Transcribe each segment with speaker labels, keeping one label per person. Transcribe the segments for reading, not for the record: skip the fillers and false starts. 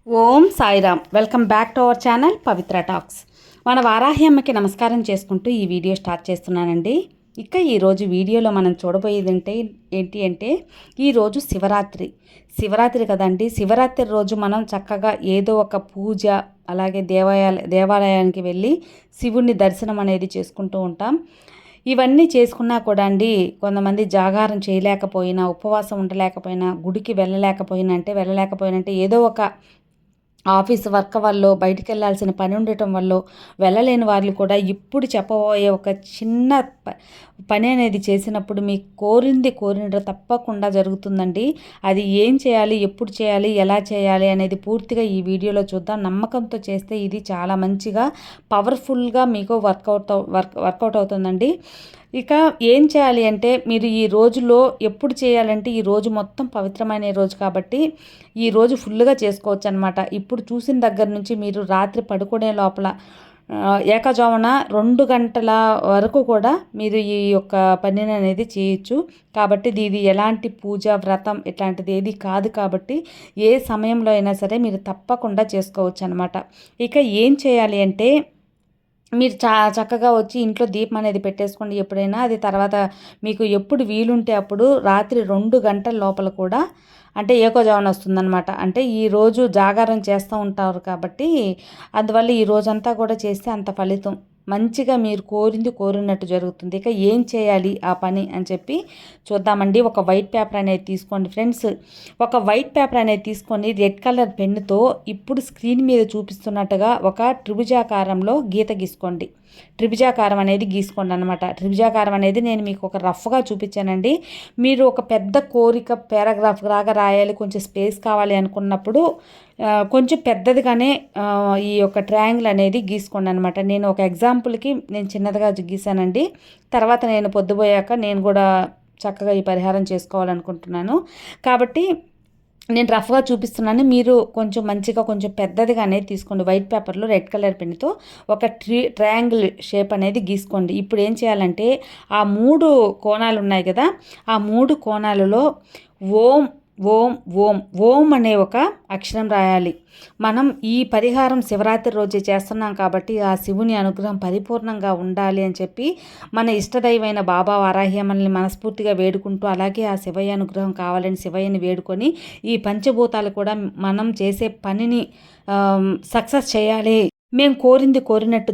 Speaker 1: Om Sairam. Welcome back to our channel Pavitra talks. మన వారాహి అమ్మకి నమస్కారం చేసుకుంటూ ఈ వీడియో స్టార్ట్ చేస్తున్నానండి. ఇక ఈరోజు వీడియోలో మనం చూడబోయేది ఏంటి అంటే ఈరోజు శివరాత్రి కదండి. శివరాత్రి రోజు మనం చక్కగా ఏదో ఒక పూజ, అలాగే దేవాలయానికి వెళ్ళి శివుణ్ణి దర్శనం అనేది చేసుకుంటూ ఉంటాం. ఇవన్నీ చేసుకున్నా కూడా అండి, కొంతమంది జాగారం చేయలేకపోయినా, ఉపవాసం ఉండలేకపోయినా, గుడికి వెళ్ళలేకపోయినంటే ఏదో ఒక ఆఫీస్ వర్క్ వల్ల, బయటికి వెళ్ళాల్సిన పని ఉండటం వల్ల వెళ్ళలేని వాళ్ళు కూడా ఇప్పుడు చెప్పబోయే ఒక చిన్న పని అనేది చేసినప్పుడు మీకు కోరినట్టు తప్పకుండా జరుగుతుందండి. అది ఏం చేయాలి, ఎప్పుడు చేయాలి, ఎలా చేయాలి అనేది పూర్తిగా ఈ వీడియోలో చూద్దాం. నమ్మకంతో చేస్తే ఇది చాలా మంచిగా పవర్ఫుల్గా మీకు వర్కౌట్ అవుతుందండి. ఇక ఏం చేయాలి అంటే, మీరు ఈ రోజులో ఎప్పుడు చేయాలంటే, ఈ రోజు మొత్తం పవిత్రమైన రోజు కాబట్టి ఈ రోజు ఫుల్గా చేసుకోవచ్చు అనమాట. ఇప్పుడు చూసిన దగ్గర నుంచి మీరు రాత్రి పడుకునే లోపల ఏకజామున 2 గంటల వరకు కూడా మీరు ఈ యొక్క పనిని అనేది చేయొచ్చు. కాబట్టి ఇది ఎలాంటి పూజ, వ్రతం ఇట్లాంటిది ఏది కాదు కాబట్టి ఏ సమయంలో అయినా సరే మీరు తప్పకుండా చేసుకోవచ్చు అనమాట. ఇక ఏం చేయాలి అంటే, మీరు చక్కగా వచ్చి ఇంట్లో దీపం అనేది పెట్టేసుకోండి ఎప్పుడైనా. అది తర్వాత మీకు ఎప్పుడు వీలుంటే అప్పుడు రాత్రి 2 గంటల లోపల కూడా, అంటే ఏకోజామున వస్తుందన్నమాట. అంటే ఈరోజు జాగారం చేస్తూ ఉంటారు కాబట్టి అందువల్ల ఈ రోజంతా కూడా చేస్తే అంత ఫలితం మంచిగా మీరు కోరినట్టు జరుగుతుంది. ఇక ఏం చేయాలి ఆ పని అని చెప్పి చూద్దామండి. ఒక వైట్ పేపర్ అనేది తీసుకోండి ఫ్రెండ్స్. ఒక వైట్ పేపర్ అనేది తీసుకొని రెడ్ కలర్ పెన్నుతో ఇప్పుడు స్క్రీన్ మీద చూపిస్తున్నట్టుగా ఒక త్రిభుజాకారంలో గీత గీసుకోండి. త్రిభుజాకారం అనేది గీసుకోండి అనమాట. త్రిభుజాకారం అనేది నేను మీకు ఒక రఫ్గా చూపించానండి. మీరు ఒక పెద్ద కోరిక పారాగ్రాఫ్ లాగా రాయాలి, కొంచెం స్పేస్ కావాలి అనుకున్నప్పుడు కొంచెం పెద్దదిగానే ఈ యొక్క ట్రయాంగిల్ అనేది గీసుకోండి అనమాట. నేను ఒక ఎగ్జాంపుల్కి నేను చిన్నదిగా గీసానండి. తర్వాత నేను పొద్దుపోయాక నేను కూడా చక్కగా ఈ పరిహారం చేసుకోవాలనుకుంటున్నాను కాబట్టి నేను రఫ్గా చూపిస్తున్నాను. మీరు కొంచెం మంచిగా కొంచెం పెద్దదిగా అనేది తీసుకోండి. వైట్ పేపర్లో రెడ్ కలర్ పెన్నుతో ఒక ట్రయాంగిల్ షేప్ అనేది గీసుకోండి. ఇప్పుడు ఏం చేయాలంటే, ఆ 3 కోణాలు ఉన్నాయి కదా, ఆ 3 కోణాలలో ఓం ఓం ఓం ఓం అనే ఒక అక్షరం రాయాలి. మనం ఈ పరిహారం శివరాత్రి రోజే చేస్తున్నాం కాబట్టి ఆ శివుని అనుగ్రహం పరిపూర్ణంగా ఉండాలి అని చెప్పి మన ఇష్టదైవమైన బాబా వారాహ్యమల్ని మనస్ఫూర్తిగా వేడుకుంటూ, అలాగే ఆ శివయ్య అనుగ్రహం కావాలని శివయ్యని వేడుకొని, ఈ పంచభూతాలు కూడా మనం చేసే పనిని సక్సెస్ చేయాలి, మేము కోరినట్టు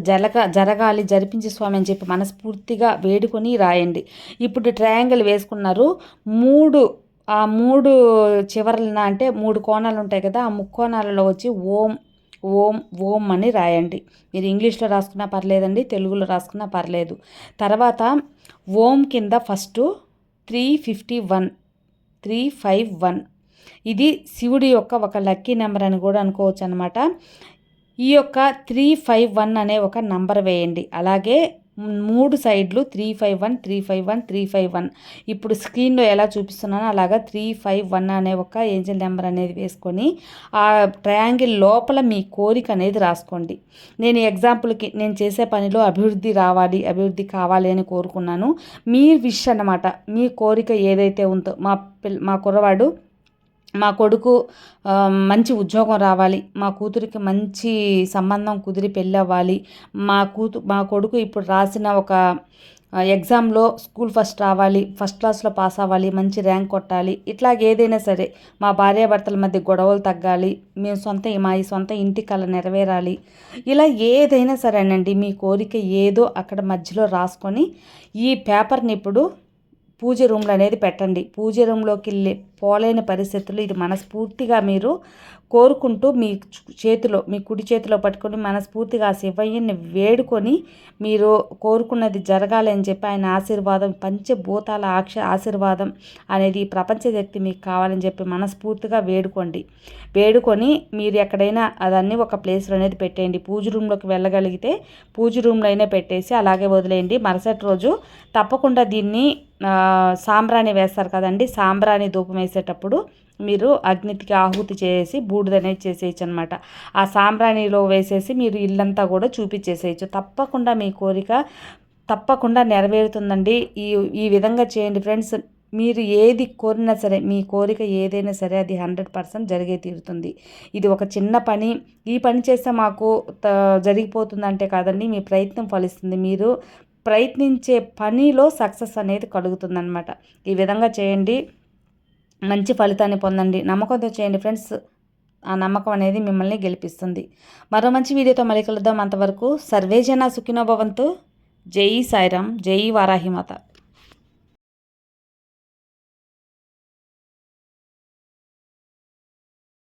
Speaker 1: జరగాలి, జరిపించే స్వామి అని చెప్పి మనస్ఫూర్తిగా వేడుకొని రాయండి. ఇప్పుడు ట్రయాంగిల్ వేసుకున్నారు. ఆ 3 చివరలన అంటే 3 కోణాలు ఉంటాయి కదా, ఆ ముక్కోణాలలో వచ్చి ఓం ఓం ఓం అని రాయండి. మీరు ఇంగ్లీష్లో రాసుకున్నా పర్లేదండి, తెలుగులో రాసుకున్నా పర్లేదు. తర్వాత ఓం కింద ఫస్ట్ 351 ఇది శివుడి యొక్క ఒక లక్కీ నెంబర్ అని కూడా అనుకోవచ్చు అనమాట. ఈ యొక్క 351 అనే ఒక నంబర్ వేయండి. అలాగే 3 సైడ్లు 351 ఇప్పుడు స్క్రీన్లో ఎలా చూపిస్తున్నానో అలాగా 351 అనే ఒక ఏంజల్ నెంబర్ అనేది వేసుకొని ఆ ట్రయాంగిల్ లోపల మీ కోరిక అనేది రాసుకోండి. నేను ఎగ్జాంపుల్కి నేను చేసే పనిలో అభివృద్ధి కావాలి అని కోరుకున్నాను. మీ విష్ అన్నమాట. మీ కోరిక ఏదైతే ఉందో, మా కొడుకు మంచి ఉద్యోగం రావాలి, మా కూతురికి మంచి సంబంధం కుదిరి పెళ్ళి అవ్వాలి, మా కొడుకు ఇప్పుడు రాసిన ఒక ఎగ్జామ్లో స్కూల్ ఫస్ట్ రావాలి, ఫస్ట్ క్లాస్లో పాస్ అవ్వాలి, మంచి ర్యాంక్ కొట్టాలి, ఇట్లాగ ఏదైనా సరే, మా భార్యాభర్తల మధ్య గొడవలు తగ్గాలి, మా సొంత ఇంటి కల నెరవేరాలి, ఇలా ఏదైనా సరేనండి, మీ కోరిక ఏదో అక్కడ మధ్యలో రాసుకొని ఈ పేపర్ని ఇప్పుడు పూజ రూమ్లో అనేది పెట్టండి. పూజ రూమ్లోకి పోలేని పరిస్థితుల్లో ఇది మనస్ఫూర్తిగా మీరు కోరుకుంటూ మీ కుడి చేతిలో పట్టుకొని మనస్ఫూర్తిగా ఆ శివయ్యని వేడుకొని మీరు కోరుకున్నది జరగాలి అని చెప్పి ఆయన ఆశీర్వాదం, పంచభూతాల ఆశీర్వాదం అనేది ప్రపంచ శక్తి మీకు కావాలని చెప్పి మనస్ఫూర్తిగా వేడుకొని మీరు ఎక్కడైనా అదన్నీ ఒక ప్లేస్లో అనేది పెట్టేయండి. పూజ రూమ్లోకి వెళ్ళగలిగితే పూజ రూమ్లో అయినా పెట్టేసి అలాగే వదిలేయండి. మరుసటి రోజు తప్పకుండా దీన్ని సాంబ్రాణి వేస్తారు కదండి, సాంబ్రాణి ధూపం వేసేటప్పుడు మీరు అగ్నికి ఆహుతి చేసి బూడిదనేది చేసేయచ్చు అనమాట. ఆ సాంబ్రాణిలో వేసేసి మీరు ఇల్లంతా కూడా చూపించేసేయచ్చు. తప్పకుండా మీ కోరిక తప్పకుండా నెరవేరుతుందండి. ఈ విధంగా చేయండి ఫ్రెండ్స్. మీరు ఏది కోరినా సరే, మీ కోరిక ఏదైనా సరే అది 100% జరిగే తీరుతుంది. ఇది ఒక చిన్న పని, ఈ పని చేస్తే మాకు జరిగిపోతుందంటే కాదండి, మీ ప్రయత్నం ఫలిస్తుంది. మీరు ప్రయత్నించే పనిలో సక్సెస్ అనేది కలుగుతుందనమాట. ఈ విధంగా చేయండి, మంచి ఫలితాన్ని పొందండి. నమ్మకంతో చేయండి ఫ్రెండ్స్. ఆ నమ్మకం అనేది మిమ్మల్ని గెలిపిస్తుంది. మరో మంచి వీడియోతో మళ్ళీ కలుద్దాం. అంతవరకు సర్వేజన సుఖినో భవంతు. జై సాయిరాం, జై వారాహిమాత.